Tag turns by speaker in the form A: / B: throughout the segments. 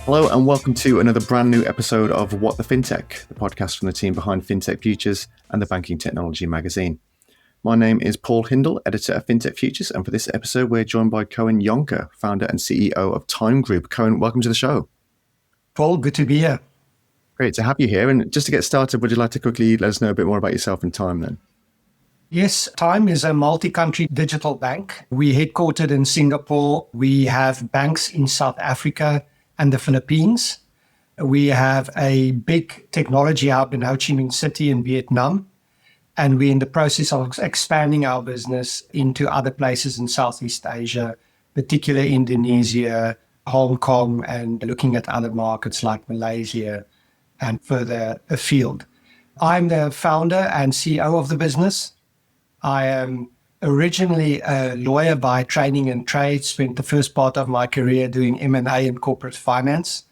A: Hello and welcome to another brand new episode of What the FinTech, the podcast from the team behind FinTech Futures and the Banking Technology magazine. My name is Paul Hindle, editor of FinTech Futures, and for this episode we're joined by Coen Jonker, founder and CEO of Tyme Group. Coen, welcome to the show.
B: Paul, good to be here.
A: Great to have you here. And just to get started, would you like to quickly let us know a bit more about yourself and Tyme then?
B: Yes, Tyme is a multi-country digital bank. We're headquartered in Singapore. We have banks in South Africa and the Philippines. We have a big technology hub in Ho Chi Minh City in Vietnam. And we're in the process of expanding our business into other places in Southeast Asia, particularly Indonesia, Hong Kong, and looking at other markets like Malaysia and further afield. I'm the founder and CEO of the business. I am originally a lawyer by training and trade, spent the first part of my career doing M&A and corporate finance,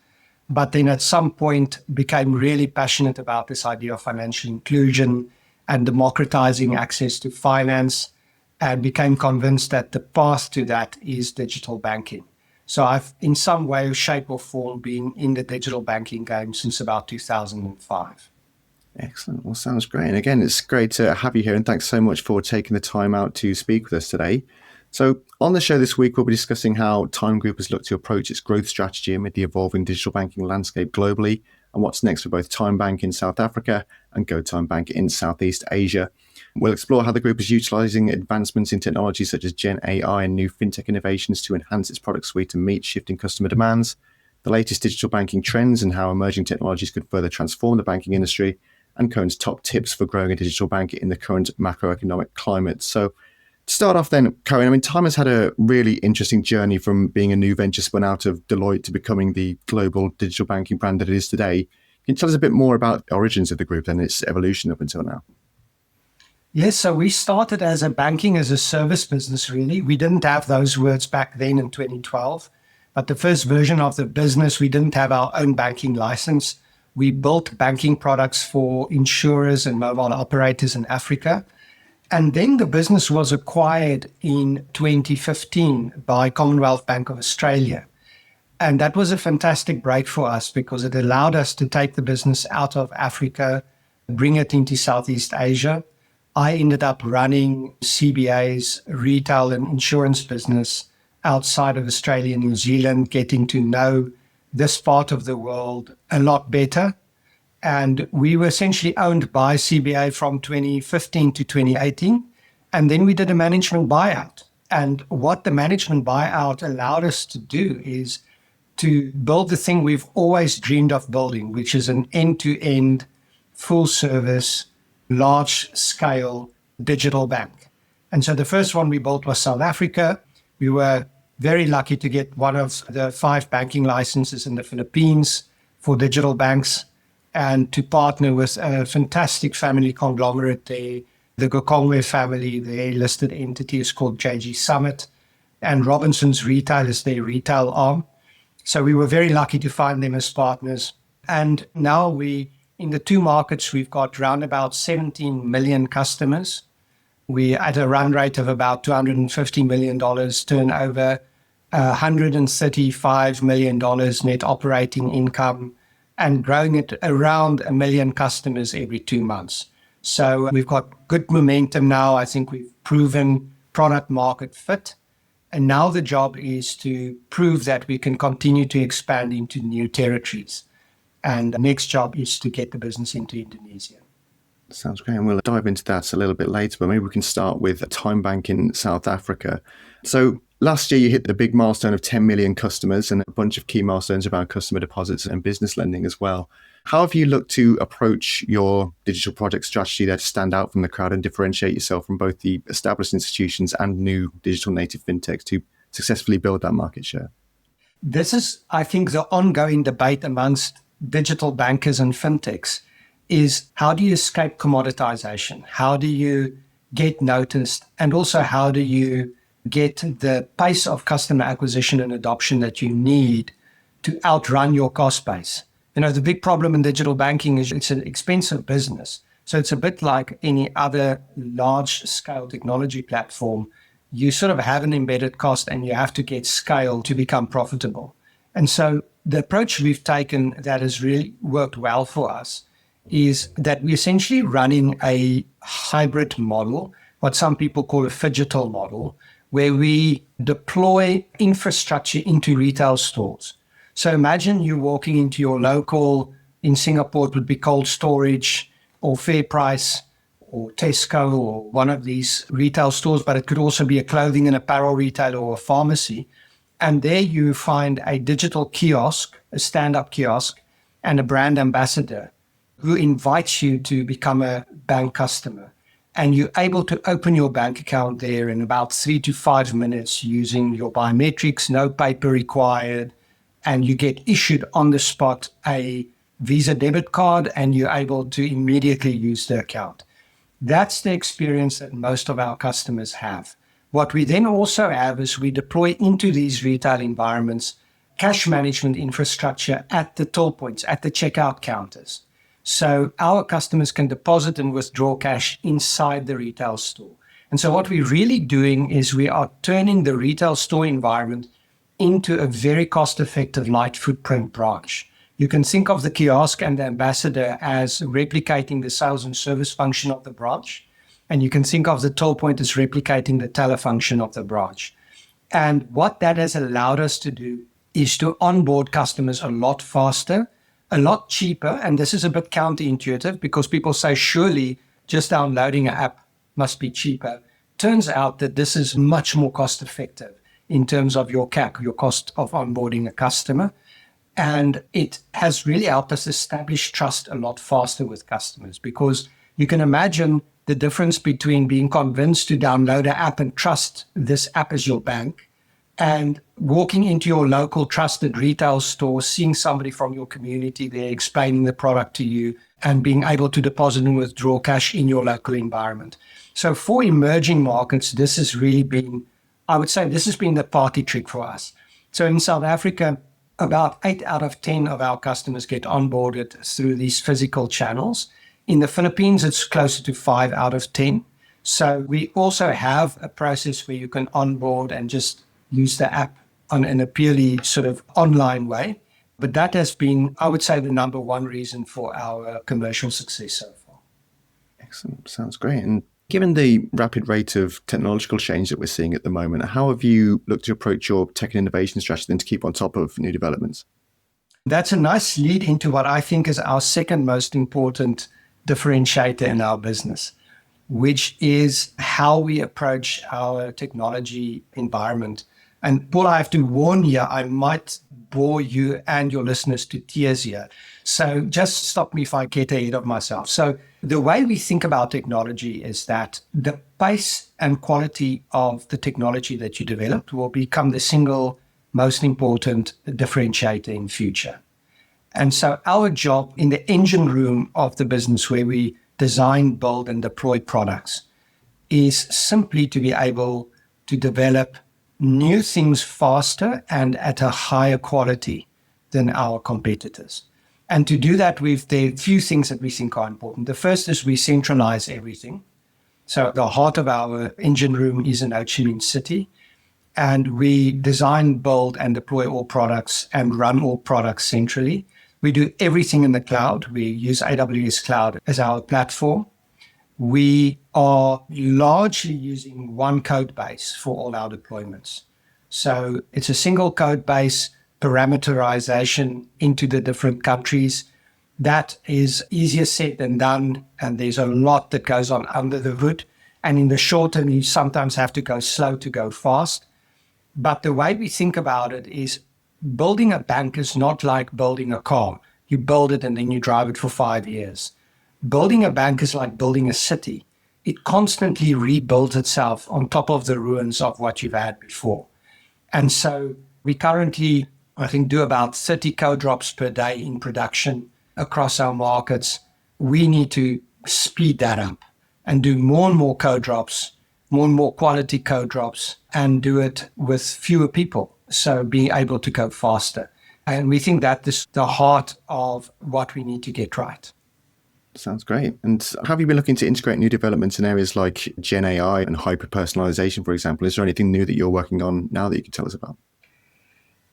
B: but then at some point became really passionate about this idea of financial inclusion and democratizing access to finance, and became convinced that the path to that is digital banking. So I've, in some way, shape or form, been in the digital banking game since about 2005.
A: Excellent. Well, sounds great. And again, it's great to have you here. And thanks so much for taking the time out to speak with us today. So on the show this week, we'll be discussing how Tyme Group has looked to approach its growth strategy amid the evolving digital banking landscape globally, and what's next for both TymeBank in South Africa and GoTyme in Southeast Asia. We'll explore how the group is utilising advancements in technology such as GenAI and new fintech innovations to enhance its product suite and meet shifting customer demands, the latest digital banking trends and how emerging technologies could further transform the banking industry, and Coen's top tips for growing a digital bank in the current macroeconomic climate. So to start off then, Coen, Tyme has had a really interesting journey from being a new venture spun out of Deloitte to becoming the global digital banking brand that it is today. Can you tell us a bit more about the origins of the group and its evolution up until now?
B: Yes, so we started as a banking as a service business, really. We didn't have those words back then in 2012, but the first version of the business, we didn't have our own banking license. We built banking products for insurers and mobile operators in Africa. And then the business was acquired in 2015 by Commonwealth Bank of Australia. And that was a fantastic break for us because it allowed us to take the business out of Africa, bring it into Southeast Asia. I ended up running CBA's retail and insurance business outside of Australia and New Zealand, getting to know this part of the world a lot better. And we were essentially owned by CBA from 2015 to 2018. And then we did a management buyout. And what the management buyout allowed us to do is to build the thing we've always dreamed of building, which is an end-to-end, full-service, large-scale digital bank. And so the first one we built was South Africa. We were very lucky to get one of the 5 banking licenses in the Philippines for digital banks and to partner with a fantastic family conglomerate there. The Gokongwe family, their listed entity is called JG Summit, and Robinson's Retail is their retail arm. So we were very lucky to find them as partners. And now in the 2 markets, we've got around about 17 million customers. We're at a run rate of about $250 million turnover, $135 million net operating income, and growing at around 1 million customers every 2 months. So we've got good momentum now. I think we've proven product market fit. And now the job is to prove that we can continue to expand into new territories. And the next job is to get the business into Indonesia.
A: Sounds great. And we'll dive into that a little bit later, but maybe we can start with TymeBank in South Africa. So last year, you hit the big milestone of 10 million customers and a bunch of key milestones around customer deposits and business lending as well. How have you looked to approach your digital project strategy there to stand out from the crowd and differentiate yourself from both the established institutions and new digital native fintechs to successfully build that market share?
B: This is, I think, the ongoing debate amongst digital bankers and fintechs is how do you escape commoditization? How do you get noticed? And also, how do you get the pace of customer acquisition and adoption that you need to outrun your cost base? You know, the big problem in digital banking is it's an expensive business. So it's a bit like any other large-scale technology platform. You sort of have an embedded cost and you have to get scale to become profitable. And so the approach we've taken that has really worked well for us is that we're essentially running a hybrid model, what some people call a phygital model, where we deploy infrastructure into retail stores. So imagine you walking into your local, in Singapore, it would be Cold Storage or Fair Price or Tesco or one of these retail stores, but it could also be a clothing and apparel retailer or a pharmacy. And there you find a digital kiosk, a stand-up kiosk, and a brand ambassador who invites you to become a bank customer. And you're able to open your bank account there in about 3 to 5 minutes using your biometrics, no paper required, and you get issued on the spot a Visa debit card, and you're able to immediately use the account. That's the experience that most of our customers have. What we then also have is we deploy into these retail environments cash management infrastructure at the till points, at the checkout counters. So our customers can deposit and withdraw cash inside the retail store. And so what we're really doing is we are turning the retail store environment into a very cost-effective light footprint branch. You can think of the kiosk and the ambassador as replicating the sales and service function of the branch. And you can think of the till point as replicating the teller function of the branch. And what that has allowed us to do is to onboard customers a lot faster, a lot cheaper. And this is a bit counterintuitive because people say, surely just downloading an app must be cheaper. Turns out that this is much more cost effective in terms of your CAC, your cost of onboarding a customer. And it has really helped us establish trust a lot faster with customers, because you can imagine the difference between being convinced to download an app and trust this app as your bank, and walking into your local trusted retail store, seeing somebody from your community there explaining the product to you and being able to deposit and withdraw cash in your local environment. So for emerging markets, this has really been, I would say, this has been the party trick for us. So in South Africa, about 8 out of 10 of our customers get onboarded through these physical channels. In the Philippines, it's closer to 5 out of 10. So we also have a process where you can onboard and just use the app in a purely sort of online way. But that has been, I would say, the number one reason for our commercial success so far.
A: Excellent. Sounds great. And given the rapid rate of technological change that we're seeing at the moment, how have you looked to approach your tech and innovation strategy then to keep on top of new developments?
B: That's a nice lead into what I think is our second most important differentiator in our business, which is how we approach our technology environment. And Paul, I have to warn you, I might bore you and your listeners to tears here. So just stop me if I get ahead of myself. So the way we think about technology is that the pace and quality of the technology that you develop will become the single most important differentiator in future. And so our job in the engine room of the business, where we design, build, and deploy products, is simply to be able to develop new things faster and at a higher quality than our competitors. And to do that, there are a few things that we think are important. The first is we centralize everything. So the heart of our engine room is in Ho Chi Minh City, and we design, build, and deploy all products and run all products centrally. We do everything in the cloud. We use AWS Cloud as our platform. We are largely using one code base for all our deployments. So it's a single code base, parameterization into the different countries. That is easier said than done, and there's a lot that goes on under the hood. And in the short term, you sometimes have to go slow to go fast. But the way we think about it is building a bank is not like building a car. You build it and then you drive it for 5 years. Building a bank is like building a city. It constantly rebuilds itself on top of the ruins of what you've had before. And so we currently, I think, do about 30 code drops per day in production across our markets. We need to speed that up and do more and more code drops, more and more quality code drops, and do it with fewer people. So being able to go faster. And we think that is the heart of what we need to get right.
A: Sounds great. And have you been looking to integrate new developments in areas like GenAI and hyper-personalization, for example? Is there anything new that you're working on now that you can tell us about?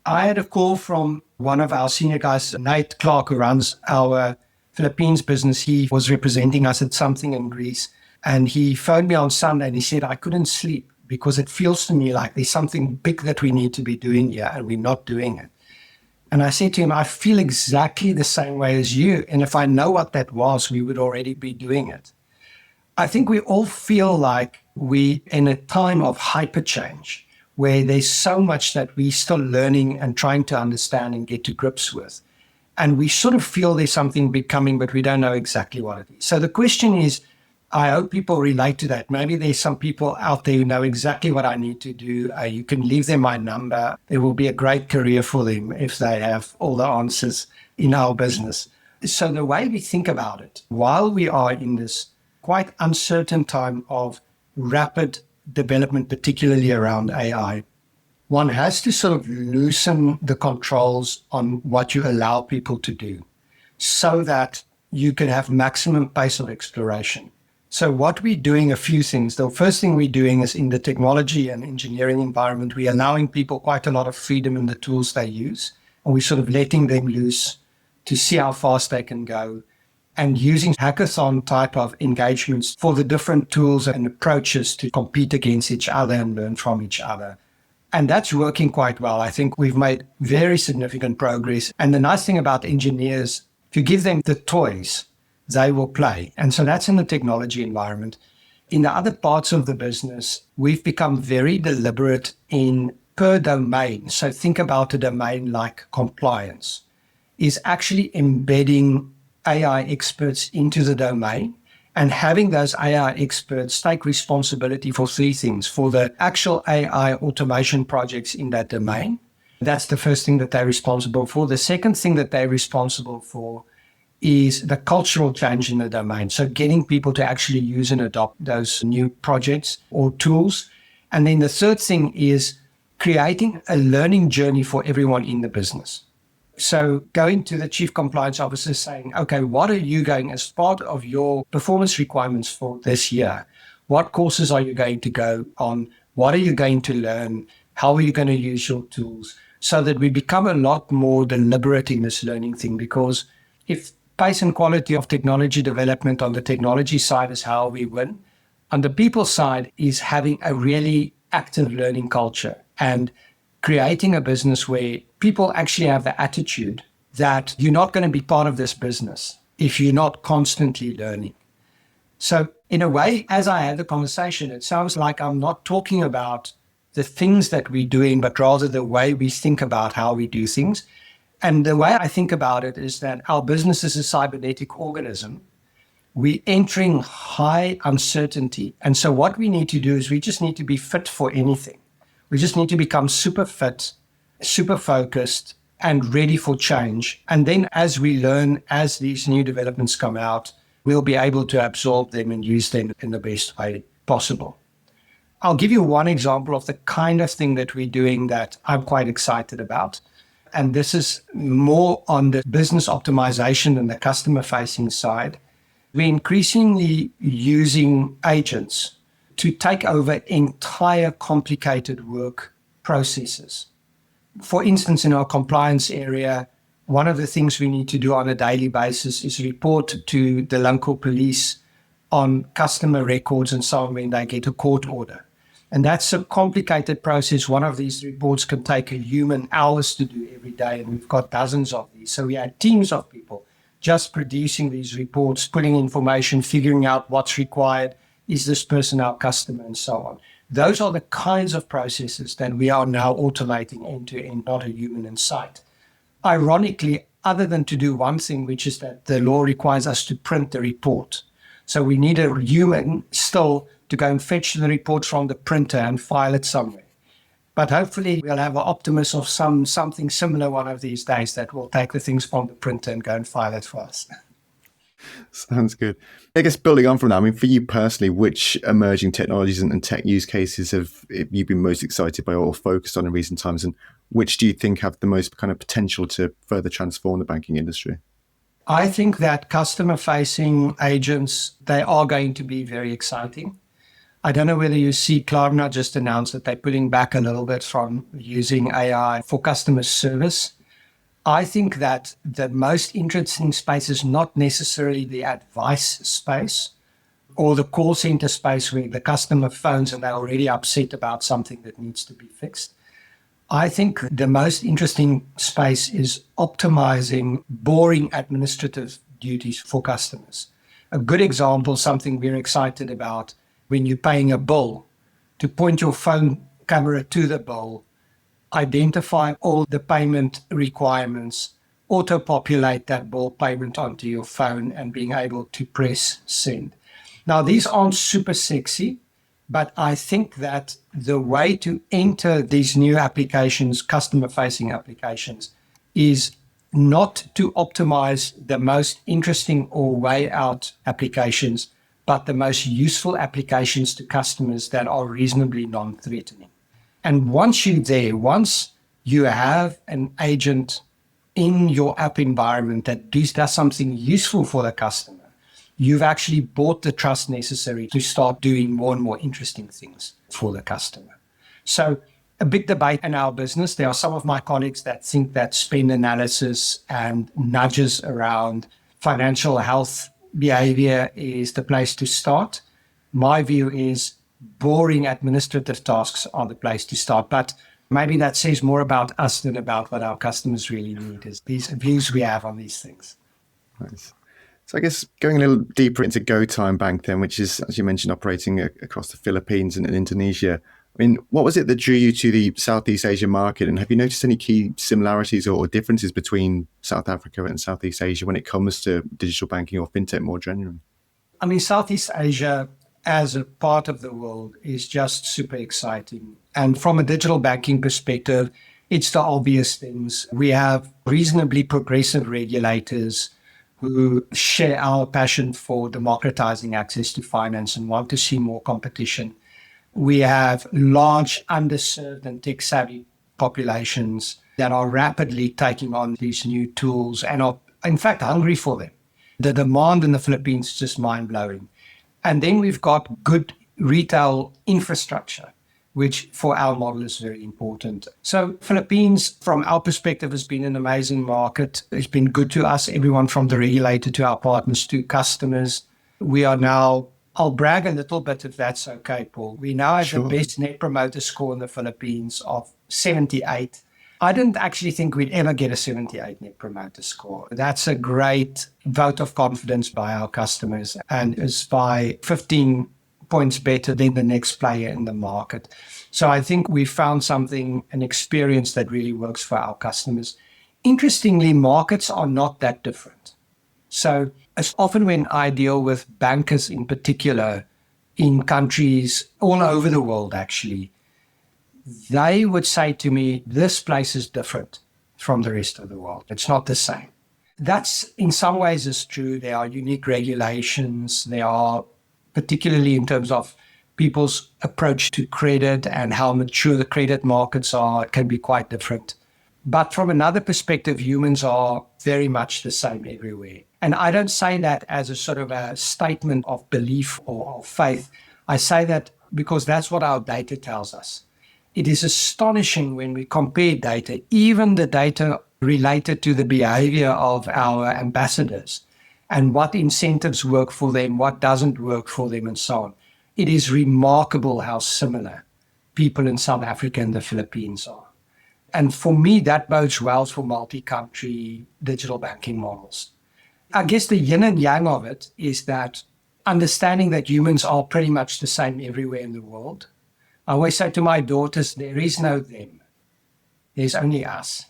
B: I had a call from one of our senior guys, Nate Clark, who runs our Philippines business. He was representing us at something in Greece. And he phoned me on Sunday and he said, I couldn't sleep because it feels to me like there's something big that we need to be doing here and we're not doing it. And I said to him, I feel exactly the same way as you. And if I know what that was, we would already be doing it. I think we all feel like we in a time of hyper change where there's so much that we're still learning and trying to understand and get to grips with. And we sort of feel there's something big coming, but we don't know exactly what it is. So the question is, I hope people relate to that. Maybe there's some people out there who know exactly what I need to do. You can leave them my number. It will be a great career for them if they have all the answers in our business. So the way we think about it, while we are in this quite uncertain time of rapid development, particularly around AI, one has to sort of loosen the controls on what you allow people to do so that you can have maximum pace of exploration. So what we're doing, a few things. The first thing we're doing is in the technology and engineering environment, we're allowing people quite a lot of freedom in the tools they use. And we're sort of letting them loose to see how fast they can go and using hackathon type of engagements for the different tools and approaches to compete against each other and learn from each other. And that's working quite well. I think we've made very significant progress. And the nice thing about engineers, if you give them the toys, they will play. And so that's in the technology environment. In the other parts of the business, we've become very deliberate in per domain. So think about a domain like compliance is actually embedding AI experts into the domain and having those AI experts take responsibility for three things: for the actual AI automation projects in that domain. That's the first thing that they're responsible for. The second thing that they're responsible for is the cultural change in the domain. So getting people to actually use and adopt those new projects or tools. And then the third thing is creating a learning journey for everyone in the business. So going to the chief compliance officer saying, okay, what are you going as part of your performance requirements for this year? What courses are you going to go on? What are you going to learn? How are you going to use your tools? So that we become a lot more deliberate in this learning thing. Because if pace and quality of technology development on the technology side is how we win, on the people side is having a really active learning culture and creating a business where people actually have the attitude that you're not going to be part of this business if you're not constantly learning. So in a way, as I had the conversation, it sounds like I'm not talking about the things that we're doing, but rather the way we think about how we do things. And the way I think about it is that our business is a cybernetic organism. We're entering high uncertainty. And so what we need to do is we just need to be fit for anything. We just need to become super fit, super focused, and ready for change. And then as we learn, as these new developments come out, we'll be able to absorb them and use them in the best way possible. I'll give you one example of the kind of thing that we're doing that I'm quite excited about. And this is more on the business optimization and the customer-facing side. We're increasingly using agents to take over entire complicated work processes. For instance, in our compliance area, one of the things we need to do on a daily basis is report to the local police on customer records and so on when they get a court order. And that's a complicated process. One of these reports can take a human hours to do every day, and we've got dozens of these. So we had teams of people just producing these reports, putting information, figuring out what's required. Is this person our customer, and so on. Those are the kinds of processes that we are now automating end to end, not a human in sight. Ironically, other than to do one thing, which is that the law requires us to print the report. So we need a human still to go and fetch the report from the printer and file it somewhere. But hopefully we'll have an optimus of something similar one of these days that will take the things from the printer and go and file it for us.
A: Sounds good. I guess building on from that, I mean, for you personally, which emerging technologies and tech use cases have you been most excited by or focused on in recent times? And which do you think have the most kind of potential to further transform the banking industry?
B: I think that customer-facing agents, they are going to be very exciting. I don't know whether you see Klarna just announced that they're pulling back a little bit from using AI for customer service. I think that the most interesting space is not necessarily the advice space or the call center space where the customer phones and they're already upset about something that needs to be fixed. I think the most interesting space is optimizing boring administrative duties for customers. A good example, something we're excited about, when you're paying a bill, to point your phone camera to the bill, identify all the payment requirements, auto-populate that bill payment onto your phone, and being able to press send. Now, these aren't super sexy, but I think that the way to enter these new applications, customer-facing applications, is not to optimize the most interesting or way out applications, but the most useful applications to customers that are reasonably non-threatening. And once you're there, once you have an agent in your app environment that does something useful for the customer, you've actually bought the trust necessary to start doing more and more interesting things for the customer. So a big debate in our business. There are some of my colleagues that think that spend analysis and nudges around financial health behavior is the place to start. My view is boring administrative tasks are the place to start. But maybe that says more about us than about what our customers really need, is these views we have on these things.
A: Nice. So I guess going a little deeper into GoTyme Bank then, which is, as you mentioned, operating across the Philippines and Indonesia. I mean, what was it that drew you to the Southeast Asia market? And have you noticed any key similarities or differences between South Africa and Southeast Asia when it comes to digital banking or fintech more generally?
B: I mean, Southeast Asia as a part of the world is just super exciting. And from a digital banking perspective, it's the obvious things. We have reasonably progressive regulators who share our passion for democratizing access to finance and want to see more competition. We have large, underserved and tech-savvy populations that are rapidly taking on these new tools and are, in fact, hungry for them. The demand in the Philippines is just mind-blowing. And then we've got good retail infrastructure, which for our model is very important. So Philippines, from our perspective, has been an amazing market. It's been good to us, everyone from the regulator to our partners to customers. We are now, I'll brag a little bit if that's okay, Paul. We now have the best net promoter score in the Philippines of 78. I didn't actually think we'd ever get a 78 net promoter score. That's a great vote of confidence by our customers and is by 15 points better than the next player in the market. So I think we found something, an experience that really works for our customers. Interestingly, markets are not that different. So as often when I deal with bankers in particular in countries all over the world, actually, they would say to me, this place is different from the rest of the world. It's not the same. That's in some ways is true. There are unique regulations. There are, particularly in terms of people's approach to credit and how mature the credit markets are, it can be quite different. But from another perspective, humans are very much the same everywhere. And I don't say that as a sort of a statement of belief or of faith. I say that because that's what our data tells us. It is astonishing when we compare data, even the data related to the behavior of our ambassadors and what incentives work for them, what doesn't work for them, and so on. It is remarkable how similar people in South Africa and the Philippines are. And for me, that bodes well for multi-country digital banking models. I guess the yin and yang of it is that understanding that humans are pretty much the same everywhere in the world. I always say to my daughters, there is no them. There's only us.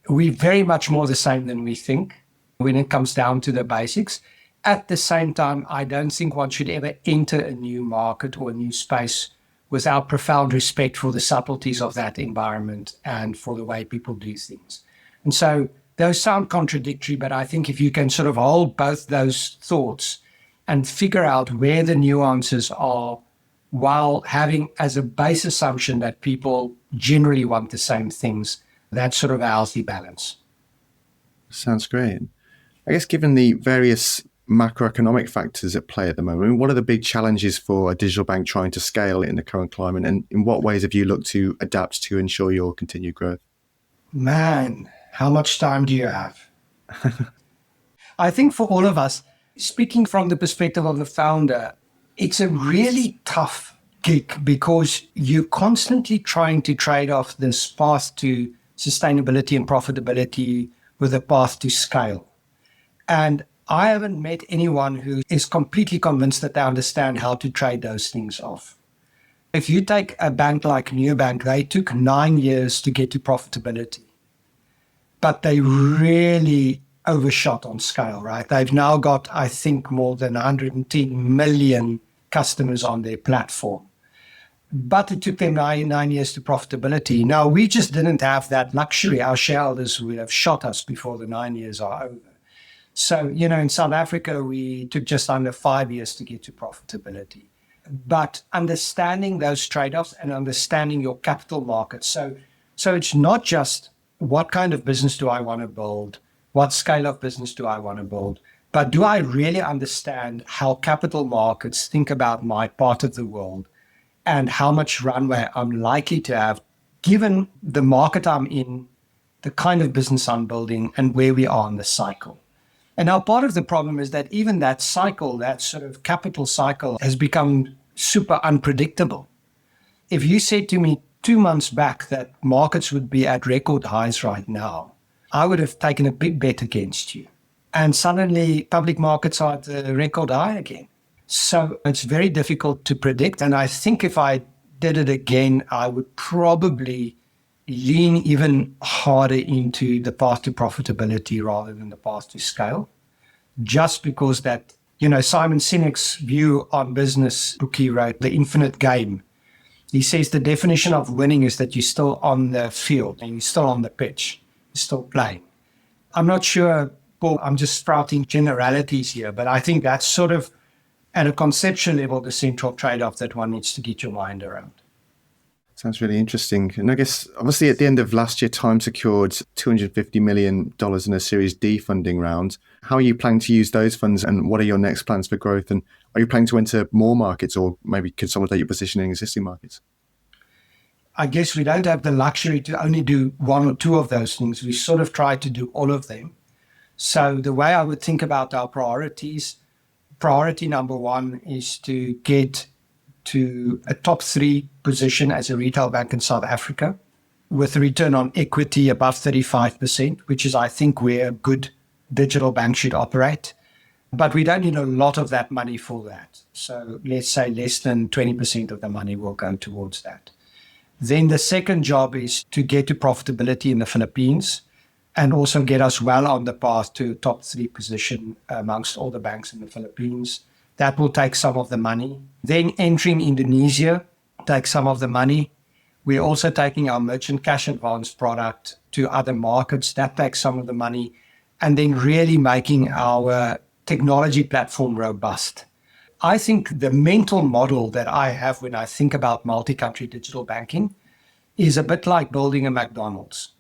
B: We're very much more the same than we think when it comes down to the basics. At the same time, I don't think one should ever enter a new market or a new space without profound respect for the subtleties of that environment and for the way people do things. And so those sound contradictory, but I think if you can sort of hold both those thoughts and figure out where the nuances are while having as a base assumption that people generally want the same things, that's sort of a healthy balance.
A: Sounds great. I guess given the various macroeconomic factors at play at the moment? I mean, what are the big challenges for a digital bank trying to scale in the current climate? And in what ways have you looked to adapt to ensure your continued growth?
B: Man, how much time do you have? I think for all of us, speaking from the perspective of the founder, it's a really tough gig because you're constantly trying to trade off this path to sustainability and profitability with a path to scale. And I haven't met anyone who is completely convinced that they understand how to trade those things off. If you take a bank like Nubank, they took 9 years to get to profitability, but they really overshot on scale, right? They've now got, I think, more than 110 million customers on their platform. But it took them nine years to profitability. Now, we just didn't have that luxury. Our shareholders would have shot us before the 9 years are over. So, in South Africa, we took just under 5 years to get to profitability. But understanding those trade-offs and understanding your capital markets. So it's not just what kind of business do I want to build? What scale of business do I want to build? But do I really understand how capital markets think about my part of the world and how much runway I'm likely to have given the market I'm in, the kind of business I'm building, and where we are in the cycle? And now part of the problem is that even that cycle, that sort of capital cycle, has become super unpredictable. If you said to me 2 months back that markets would be at record highs right now, I would have taken a big bet against you. And suddenly public markets are at the record high again. So it's very difficult to predict. And I think if I did it again, I would probably lean even harder into the path to profitability rather than the path to scale. Just because that, Simon Sinek's view on business book he wrote, The Infinite Game. He says the definition of winning is that you're still on the field and you're still on the pitch. You're still playing. I'm not sure, Paul, I'm just sprouting generalities here, but I think that's sort of, at a conceptual level, the central trade-off that one needs to get your mind around.
A: Sounds really interesting. And I guess, obviously, at the end of last year, Tyme secured $250 million in a Series D funding round. How are you planning to use those funds, and what are your next plans for growth? And are you planning to enter more markets or maybe consolidate your position in existing markets?
B: I guess we don't have the luxury to only do one or two of those things. We sort of try to do all of them. So the way I would think about our priorities, priority number one is to get to a top 3 position as a retail bank in South Africa with a return on equity above 35%, which is, I think, where a good digital bank should operate. But we don't need a lot of that money for that. So let's say less than 20% of the money will go towards that. Then the second job is to get to profitability in the Philippines and also get us well on the path to top 3 position amongst all the banks in the Philippines. That will take some of the money. Then entering Indonesia takes some of the money. We're also taking our merchant cash advance product to other markets. That takes some of the money. And then really making our technology platform robust. I think the mental model that I have when I think about multi-country digital banking is a bit like building a McDonald's.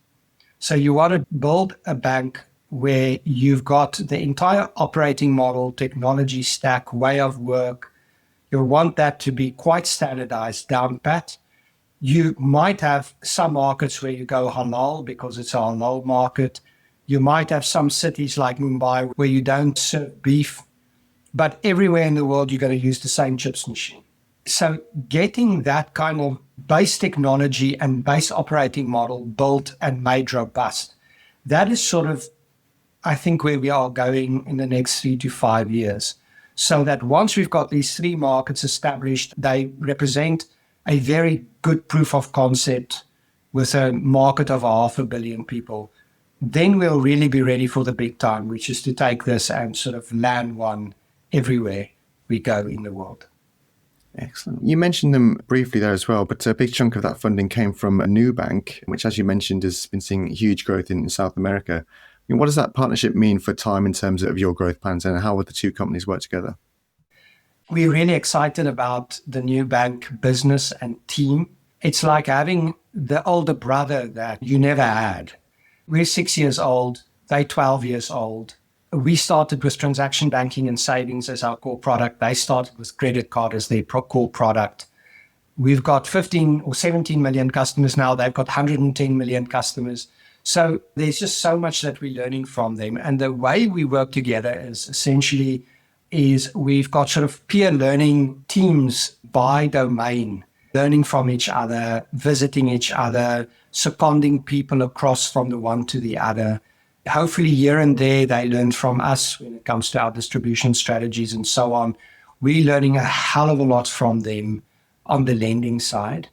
B: So you want to build a bank where you've got the entire operating model, technology stack, way of work. You want that to be quite standardized, down pat. You might have some markets where you go halal because it's a halal market. You might have some cities like Mumbai where you don't serve beef, but everywhere in the world, you're going to use the same chips machine. So getting that kind of base technology and base operating model built and made robust, that is sort of, I think, where we are going in the next 3 to 5 years. So that once we've got these 3 markets established, they represent a very good proof of concept with a market of 500 million people. Then we'll really be ready for the big time, which is to take this and sort of land one everywhere we go in the world.
A: Excellent. You mentioned them briefly there as well, but a big chunk of that funding came from Nubank, which, as you mentioned, has been seeing huge growth in South America. What does that partnership mean for Tyme in terms of your growth plans, and how would the two companies work together?
B: We're really excited about the Nubank business and team. It's like having the older brother that you never had. We're 6 years old, they're 12 years old. We started with transaction banking and savings as our core product. They started with credit card as their core product. We've got 15 or 17 million customers now. They've got 110 million customers. So there's just so much that we're learning from them. And the way we work together is we've got sort of peer learning teams by domain, learning from each other, visiting each other, seconding people across from the one to the other. Hopefully here and there, they learn from us when it comes to our distribution strategies and so on. We're learning a hell of a lot from them on the lending side.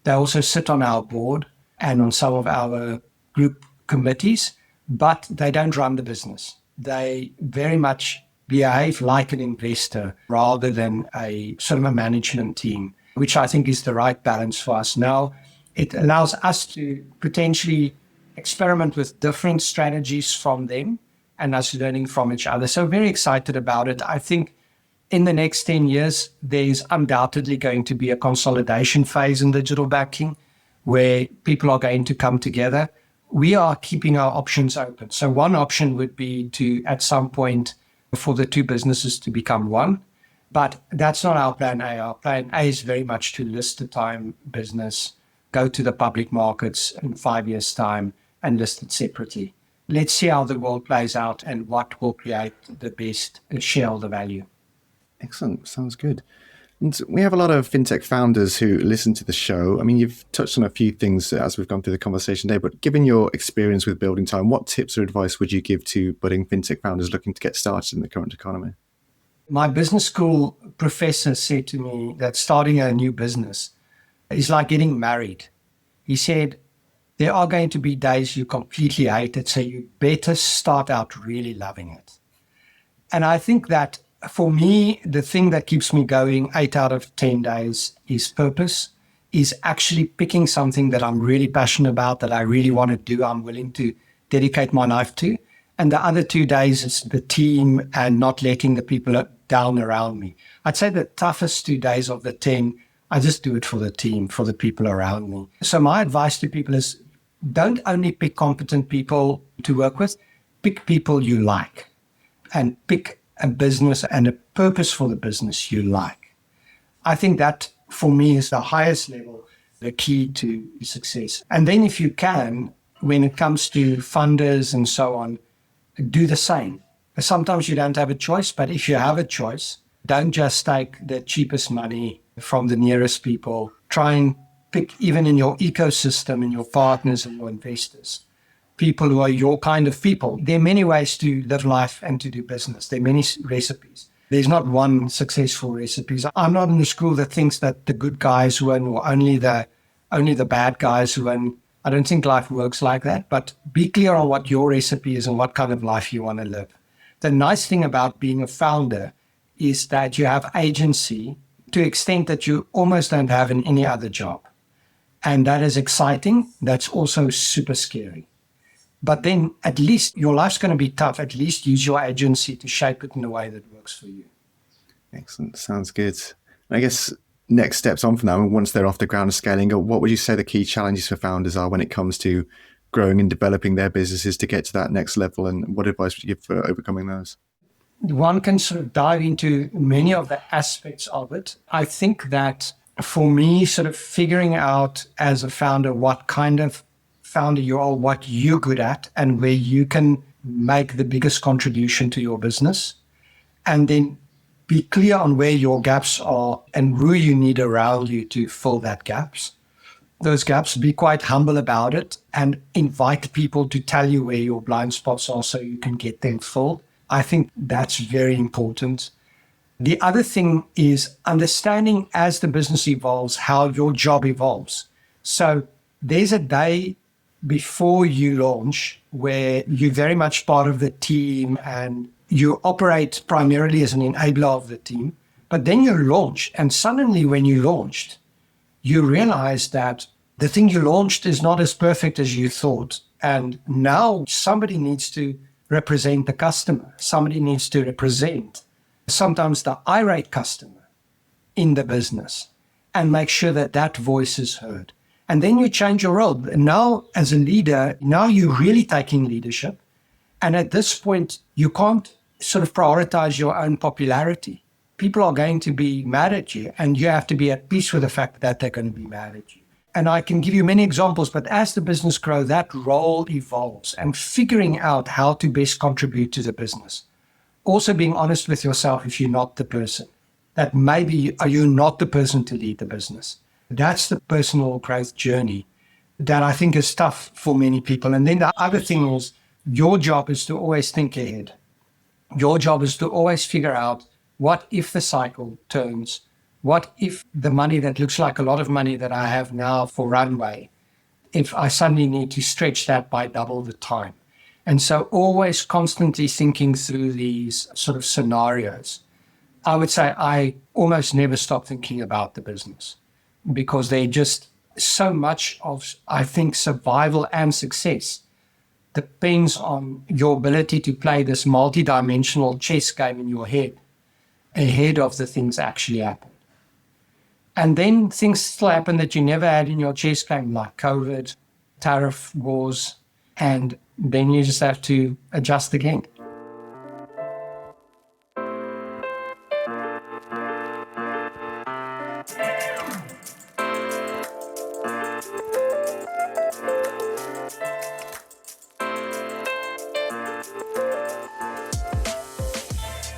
B: They also sit on our board and on some of our group committees, but they don't run the business. They very much behave like an investor rather than a sort of a management team, which I think is the right balance for us now. It allows us to potentially experiment with different strategies from them and us learning from each other. So very excited about it. I think in the next 10 years, there's undoubtedly going to be a consolidation phase in digital banking where people are going to come together. We are keeping our options open. So one option would be to, at some point, for the two businesses to become one. But that's not our plan A. Our plan A is very much to list the Tyme business, go to the public markets in 5 years' time, and list it separately. Let's see how the world plays out and what will create the best shareholder value.
A: Excellent. Sounds good. And we have a lot of fintech founders who listen to the show. I mean, you've touched on a few things as we've gone through the conversation today, but given your experience with building Tyme, what tips or advice would you give to budding fintech founders looking to get started in the current economy?
B: My business school professor said to me that starting a new business is like getting married. He said, there are going to be days you completely hate it, so you better start out really loving it. And I think that for me, the thing that keeps me going 8 out of 10 days is purpose, is actually picking something that I'm really passionate about, that I really want to do, I'm willing to dedicate my life to. And the other 2 days is the team and not letting the people down around me. I'd say the toughest 2 days of the 10, I just do it for the team, for the people around me. So my advice to people is don't only pick competent people to work with, pick people you like and pick a business and a purpose for the business you like. I think that for me is the highest level, the key to success. And then if you can, when it comes to funders and so on, do the same. Sometimes you don't have a choice, but if you have a choice, don't just take the cheapest money from the nearest people. Try and pick, even in your ecosystem, in your partners and your investors, people who are your kind of people. There are many ways to live life and to do business. There are many recipes. There's not one successful recipe. I'm not in the school that thinks that the good guys win or only the bad guys win. I don't think life works like that, but be clear on what your recipe is and what kind of life you want to live. The nice thing about being a founder is that you have agency to the extent that you almost don't have in any other job. And that is exciting. That's also super scary. But then at least your life's going to be tough. At least use your agency to shape it in a way that works for you.
A: Excellent. Sounds good. I guess next steps on from now, once they're off the ground and scaling up, what would you say the key challenges for founders are when it comes to growing and developing their businesses to get to that next level? And what advice would you give for overcoming those?
B: One can sort of dive into many of the aspects of it. I think that for me, sort of figuring out as a founder what kind of founder you are, what you're good at, and where you can make the biggest contribution to your business. And then be clear on where your gaps are and who you need around you to fill those gaps. Be quite humble about it and invite people to tell you where your blind spots are so you can get them filled. I think that's very important. The other thing is understanding as the business evolves, how your job evolves. So there's a day before you launch where you're very much part of the team and you operate primarily as an enabler of the team. But then you launch, and suddenly when you launched, you realize that the thing you launched is not as perfect as you thought. And now somebody needs to represent the customer. Somebody needs to represent sometimes the irate customer in the business and make sure that that voice is heard. And then you change your role. Now, as a leader, now you're really taking leadership And at this point, you can't sort of prioritize your own popularity. People are going to be mad at you, and you have to be at peace with the fact that they're going to be mad at you. And I can give you many examples, but as the business grows, that role evolves, and figuring out how to best contribute to the business. Also being honest with yourself if you're not the person, that maybe you're not the person to lead the business. That's the personal growth journey that I think is tough for many people. And then the other thing is, your job is to always think ahead. Your job is to always figure out, what if the cycle turns? What if the money that looks like a lot of money that I have now for runway, if I suddenly need to stretch that by double the time? And so always constantly thinking through these sort of scenarios. I would say I almost never stop thinking about the business, because they're just so much of, I think, survival and success depends on your ability to play this multi-dimensional chess game in your head ahead of the things actually happen. And then things still happen that you never had in your chess game, like COVID, tariff wars, and then you just have to adjust again.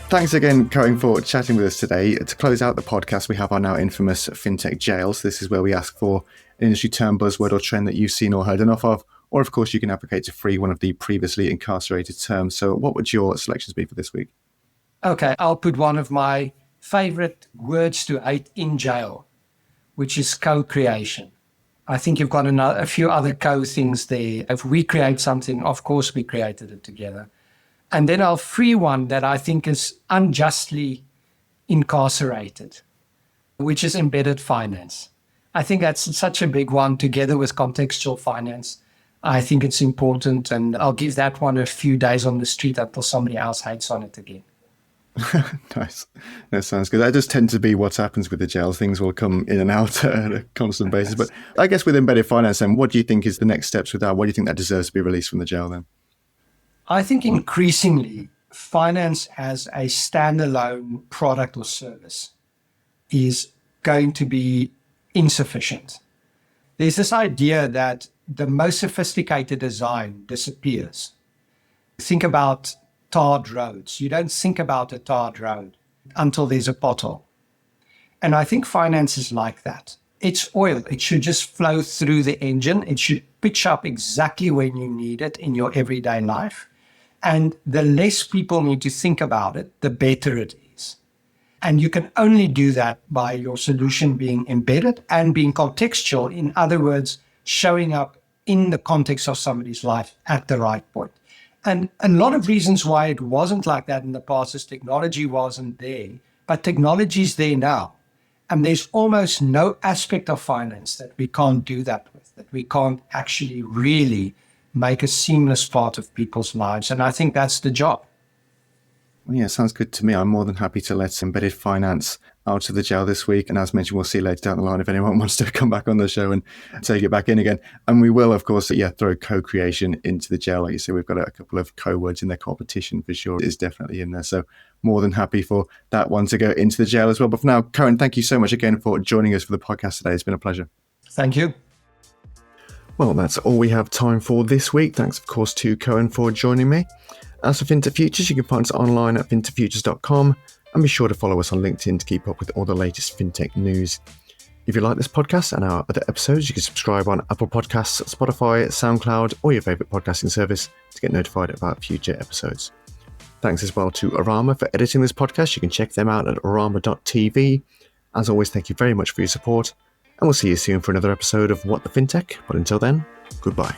A: Thanks again, Coen, for chatting with us today. To close out the podcast, we have our now infamous Fintech Jail. So this is where we ask for an industry term, buzzword, or trend that you've seen or heard enough of. Or, of course, you can advocate to free one of the previously incarcerated terms. So what would your selections be for this week?
B: Okay, I'll put one of my favorite words to hate in jail, which is co-creation. I think you've got a few other co-things there. If we create something, of course, we created it together. And then I'll free one that I think is unjustly incarcerated, which is embedded finance. I think that's such a big one, together with contextual finance. I think it's important, and I'll give that one a few days on the street until somebody else hates on it again.
A: Nice. That sounds good. That does tend to be what happens with the jails. Things will come in and out at a constant basis. But I guess with embedded finance, then, what do you think is the next steps with that? What do you think that deserves to be released from the jail then?
B: I think increasingly, finance as a standalone product or service is going to be insufficient. There's this idea that the most sophisticated design disappears. Think about tarred roads. You don't think about a tarred road until there's a pothole. And I think finance is like that. It's oil. It should just flow through the engine. It should pitch up exactly when you need it in your everyday life. And the less people need to think about it, the better it is. And you can only do that by your solution being embedded and being contextual. In other words, showing up in the context of somebody's life at the right point. And a lot of reasons why it wasn't like that in the past is technology wasn't there, but technology is there now. And there's almost no aspect of finance that we can't do that with, that we can't actually really make a seamless part of people's lives. And I think that's the job.
A: Well, yeah, sounds good to me. I'm more than happy to let embedded finance out of the jail this week. And as mentioned, we'll see later down the line if anyone wants to come back on the show and take it back in again. And we will, of course, throw co-creation into the jail. Like you say, we've got a couple of co-words in their competition for sure. It is definitely in there. So more than happy for that one to go into the jail as well. But for now, Coen, thank you so much again for joining us for the podcast today. It's been a pleasure.
B: Thank you.
A: Well, that's all we have time for this week. Thanks, of course, to Coen for joining me. As for FinTech Futures, you can find us online at fintechfutures.com, and be sure to follow us on LinkedIn to keep up with all the latest FinTech news. If you like this podcast and our other episodes, you can subscribe on Apple Podcasts, Spotify, SoundCloud, or your favourite podcasting service to get notified about future episodes. Thanks as well to Arama for editing this podcast. You can check them out at arama.tv. As always, thank you very much for your support, and we'll see you soon for another episode of What the FinTech. But until then, goodbye.